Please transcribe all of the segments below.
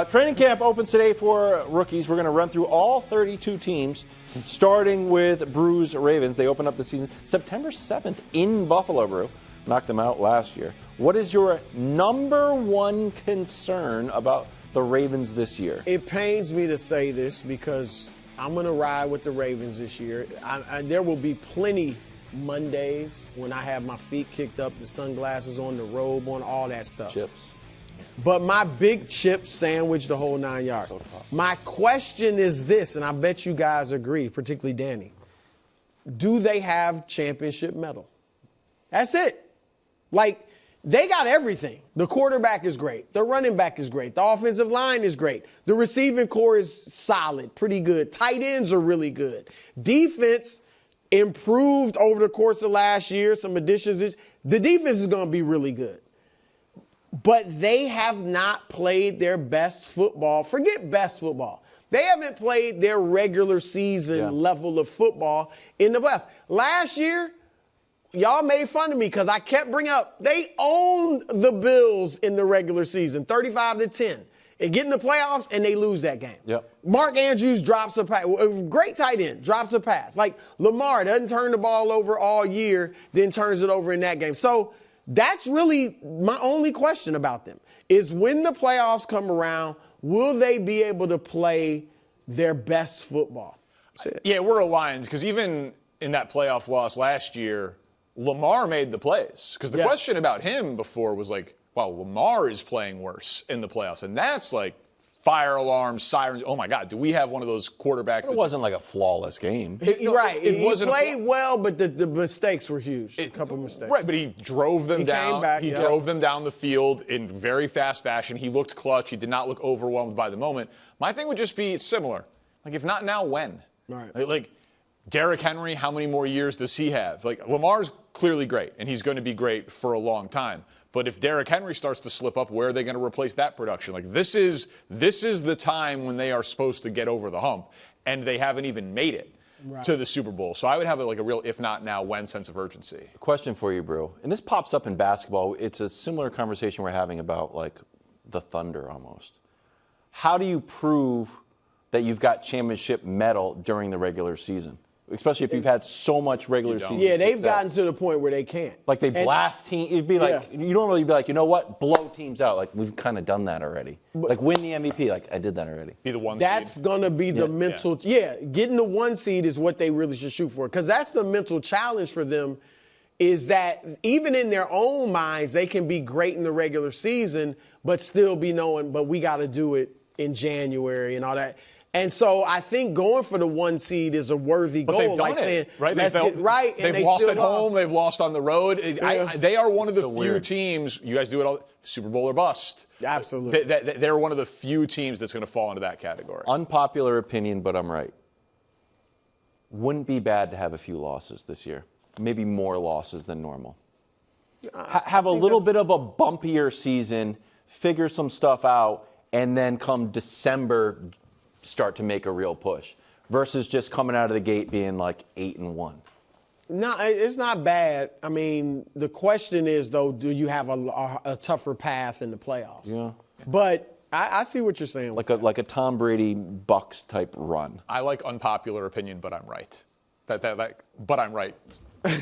Training camp opens today for rookies. We're going to run through all 32 teams, starting with Brews Ravens. They open up the season September 7th in Buffalo, Brew. Knocked them out last year. What is your number one concern about the Ravens this year? It pains me to say this because I'm going to ride with the Ravens this year. There will be plenty Mondays when I have my feet kicked up, the sunglasses on, the robe on, all that stuff. Chips. But my big chip sandwich the whole 9 yards. My question is this, and I bet you guys agree, particularly Danny. Do they have championship mettle? That's it. Like, they got everything. The quarterback is great. The running back is great. The offensive line is great. The receiving core is solid, pretty good. Tight ends are really good. Defense improved over the course of last year, some additions. The defense is going to be really good. But they have not played their best football. Forget best football. They haven't played their regular season level of football in the playoffs. Last year, y'all made fun of me because I kept bringing up they owned the Bills in the regular season, 35-10. And get in the playoffs, and they lose that game. Yep. Mark Andrews drops a pass. Great tight end, drops a pass. Like Lamar doesn't turn the ball over all year, then turns it over in that game. So that's really my only question about them is when the playoffs come around, will they be able to play their best football? Yeah, we're Lions because even in that playoff loss last year, Lamar made the plays. Because the question about him before was like, wow, Lamar is playing worse in the playoffs. And that's like fire alarms, sirens. Oh, my God, do we have one of those quarterbacks? It wasn't like a flawless game. He played well, but the mistakes were huge. A couple mistakes. Right, but he drove them down. He drove them down the field in very fast fashion. He looked clutch. He did not look overwhelmed by the moment. My thing would just be it's similar. Like, if not now, when? Right. Like Derrick Henry, how many more years does he have? Like, Lamar's clearly great, and he's going to be great for a long time. But if Derrick Henry starts to slip up, where are they going to replace that production? Like this is the time when they are supposed to get over the hump, and they haven't even made it to the Super Bowl. So I would have a real if not now, when sense of urgency. Question for you, Brew. And this pops up in basketball. It's a similar conversation we're having about like the Thunder almost. How do you prove that you've got championship mettle during the regular season? Especially if you've had so much regular season they've success. gotten to the point where they can't. Like they blast teams. It'd be like, you normally be like, you know what? Blow teams out. Like we've kind of done that already. Like win the MVP. Like I did that already. Be the one seed. That's going to be the mental. Getting the one seed is what they really should shoot for. Because that's the mental challenge for them is that even in their own minds, they can be great in the regular season, but still be knowing, but we got to do it in January and all that. And so I think going for the one seed is a worthy goal. They've done like it, saying, right? Let's get right. And they've lost at home. They've lost on the road. They are one of the few teams. You guys do it all. Super Bowl or bust. Absolutely. They're one of the few teams that's going to fall into that category. Unpopular opinion, but I'm right. Wouldn't be bad to have a few losses this year. Maybe more losses than normal. Have a little bit of a bumpier season, figure some stuff out, and then come December start to make a real push versus just coming out of the gate being like 8-1. No, it's not bad. I mean, the question is, though, do you have a tougher path in the playoffs? Yeah. But I see what you're saying. Like a Tom Brady Bucks type run. I like unpopular opinion, but I'm right. But I'm right. You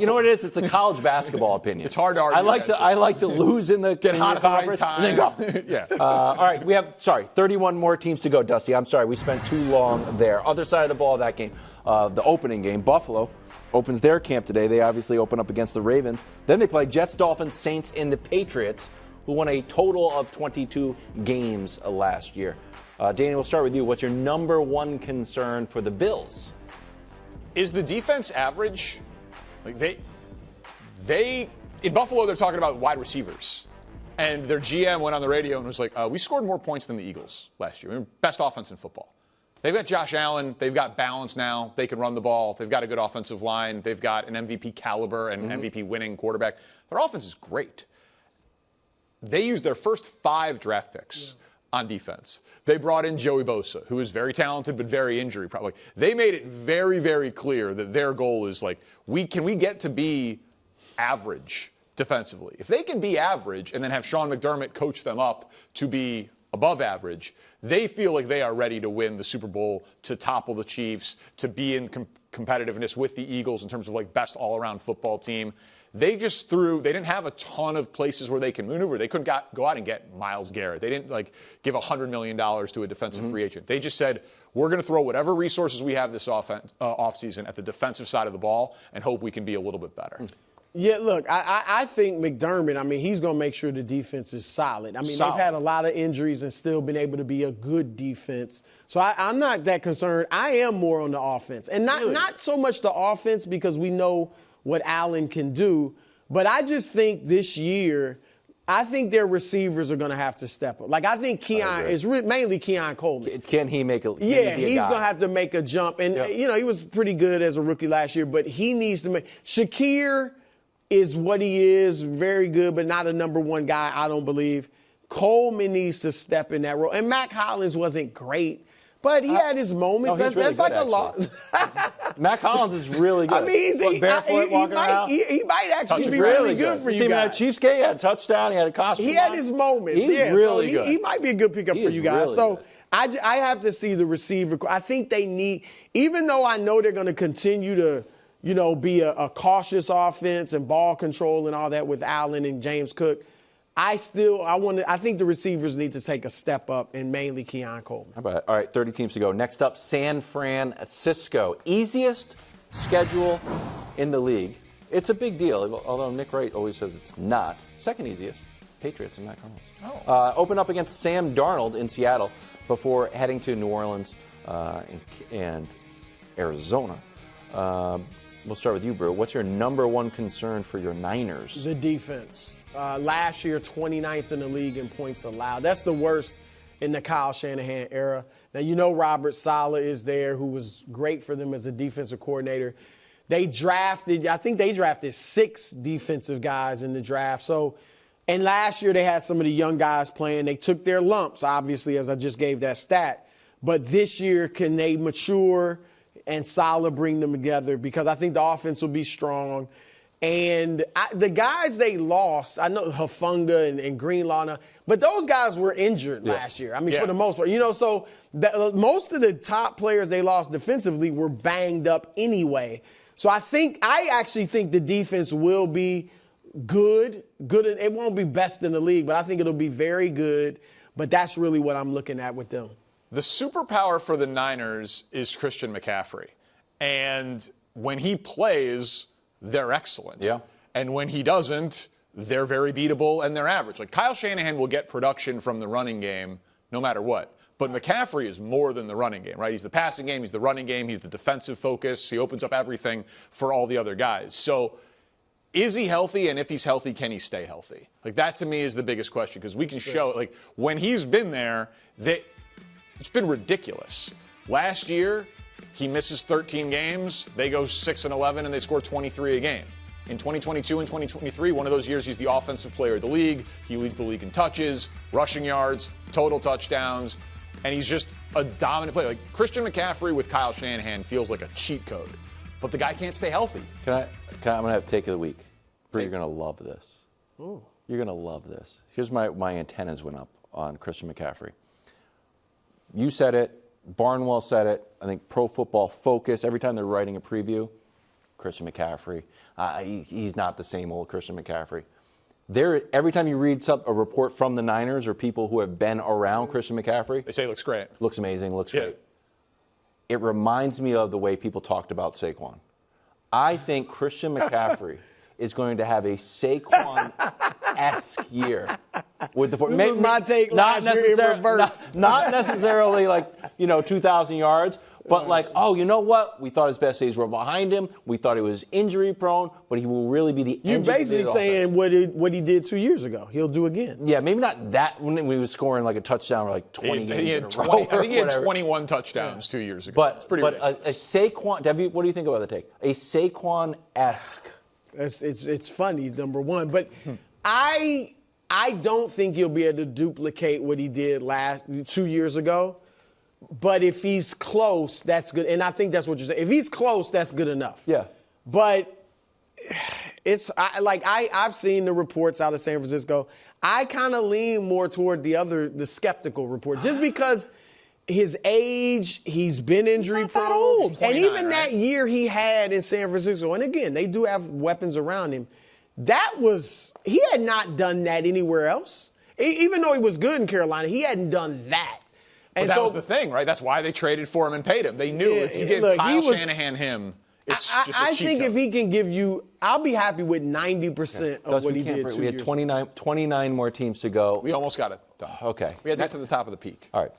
know what it is? It's a college basketball opinion. It's hard to argue. I like to lose in the get hot at the right and time then go. Yeah. All right, we have 31 more teams to go. Dusty, I'm sorry, we spent too long there. Other side of the ball of that game, the opening game, Buffalo opens their camp today. They obviously open up against the Ravens. Then they play Jets, Dolphins, Saints, and the Patriots, who won a total of 22 games last year. Danny, we'll start with you. What's your number one concern for the Bills? Is the defense average? Like they in Buffalo, they're talking about wide receivers. And their GM went on the radio and was like, we scored more points than the Eagles last year. Best offense in football. They've got Josh Allen. They've got balance now. They can run the ball. They've got a good offensive line. They've got an MVP caliber and MVP winning quarterback. Their offense is great. They used their first 5 draft picks on defense. They brought in Joey Bosa, who is very talented but very injury probably. They made it very, very clear that their goal is like, can we get to be average defensively. If they can be average and then have Sean McDermott coach them up to be above average, they feel like they are ready to win the Super Bowl, to topple the Chiefs, to be in competitiveness with the Eagles in terms of like best all-around football team. They didn't have a ton of places where they can maneuver. They couldn't go out and get Myles Garrett. They didn't give $100 million to a defensive free agent. They just said, we're going to throw whatever resources we have this offseason at the defensive side of the ball and hope we can be a little bit better. Yeah, look, I think McDermott, he's going to make sure the defense is solid. They've had a lot of injuries and still been able to be a good defense. So I'm not that concerned. I am more on the offense. And not so much the offense because we know what Allen can do, but I just think this year, I think their receivers are going to have to step up. I think mainly Keon Coleman. Can he make a Yeah, he's going to have to make a jump. And, he was pretty good as a rookie last year, but he needs to make – Shakir is what he is, very good, but not a number one guy, I don't believe. Coleman needs to step in that role. And Mac Hollins wasn't great, but he had his moments. No, that's like a lot. Mac Hollins is really good. He might actually be really good for you guys. That Chiefs game, he had a touchdown, he had a costume. He had his moments. He's really good. He might be a good pickup for you guys. Really so good. I have to see the receiver. I think they need, even though I know they're going to continue to, be a cautious offense and ball control and all that with Allen and James Cook, I think the receivers need to take a step up, and mainly Keon Coleman. How about it? All right, 30 teams to go. Next up, San Francisco. Easiest schedule in the league. It's a big deal, although Nick Wright always says it's not. Second easiest, Patriots and Mac Jones. Open up against Sam Darnold in Seattle before heading to New Orleans and Arizona. We'll start with you, Brew. What's your number one concern for your Niners? The defense. Last year, 29th in the league in points allowed. That's the worst in the Kyle Shanahan era. Now, Robert Saleh is there, who was great for them as a defensive coordinator. I think they drafted 6 defensive guys in the draft. And last year they had some of the young guys playing. They took their lumps, obviously, as I just gave that stat. But this year, can they mature and Saleh bring them together? Because I think the offense will be strong. And the guys they lost, I know Hufanga and Greenlaw, but those guys were injured last year. For the most part. So most of the top players they lost defensively were banged up anyway. So I actually think the defense will be good. It won't be best in the league, but I think it'll be very good. But that's really what I'm looking at with them. The superpower for the Niners is Christian McCaffrey. And when he plays, they're excellent. Yeah. And when he doesn't, they're very beatable and they're average. Kyle Shanahan will get production from the running game no matter what. But McCaffrey is more than the running game, right? He's the passing game, he's the running game, he's the defensive focus. He opens up everything for all the other guys. So is he healthy? And if he's healthy, can he stay healthy? That to me is the biggest question, because we can show, when he's been there, it's been ridiculous. Last year, he misses 13 games. They go 6-11, and they score 23 a game. In 2022 and 2023, one of those years, he's the offensive player of the league. He leads the league in touches, rushing yards, total touchdowns, and he's just a dominant player. Christian McCaffrey with Kyle Shanahan feels like a cheat code, but the guy can't stay healthy. I'm going to have take of the week. You're going to love this. Ooh. You're going to love this. Here's my antennas went up on Christian McCaffrey. You said it. Barnwell said it. I think Pro Football Focus, every time they're writing a preview, Christian McCaffrey. He's not the same old Christian McCaffrey. Every time you read a report from the Niners or people who have been around Christian McCaffrey, they say he looks great. Looks amazing, looks great. It reminds me of the way people talked about Saquon. I think Christian McCaffrey is going to have a Saquon-esque year. This was my take last year in reverse. Not necessarily 2,000 yards, but you know what? We thought his best days were behind him. We thought he was injury prone, but he will really be the engine. You're basically saying what he did 2 years ago, he'll do again. Yeah, maybe not that when he was scoring a touchdown or 20 games. I think he had 21 touchdowns 2 years ago. But a Saquon, what do you think about the take? A Saquon-esque. It's funny, number one, but I don't think he'll be able to duplicate what he did 2 years ago. But if he's close, that's good. And I think that's what you're saying. If he's close, that's good enough. Yeah. But I've seen the reports out of San Francisco. I kind of lean more toward the skeptical report, just because his age, he's been injury prone, and even that year he had in San Francisco. And again, they do have weapons around him. He had not done that anywhere else. Even though he was good in Carolina, he hadn't done that. And that was the thing, right? That's why they traded for him and paid him. They knew if you give Kyle Shanahan him, it's just a cheat I think code. if he can give you, I'll be happy with 90% of what he did. We had 29 more teams to go. We almost got it done. Okay. We had to get to the top of the peak. All right.